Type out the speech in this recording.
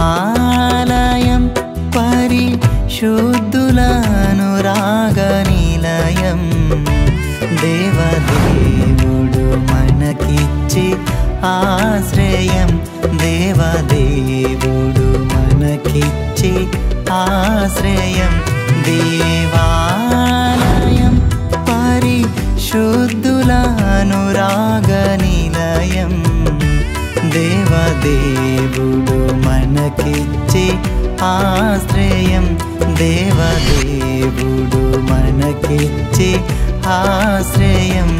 దేవాలయం పరిశుద్ధుల అనురాగ నిలయం దేవదేవుడు మనకిచ్చే ఆశ్రయం దేవదేవుడు మనకిచ్చే ఆశ్రయం దేవాలయం పరిశుద్ధుల అనురాగ నిలయం దేవదేవుడు మనకిచ్చే ఆశ్రయం దేవదేవుడు మనకిచ్చే ఆశ్రయం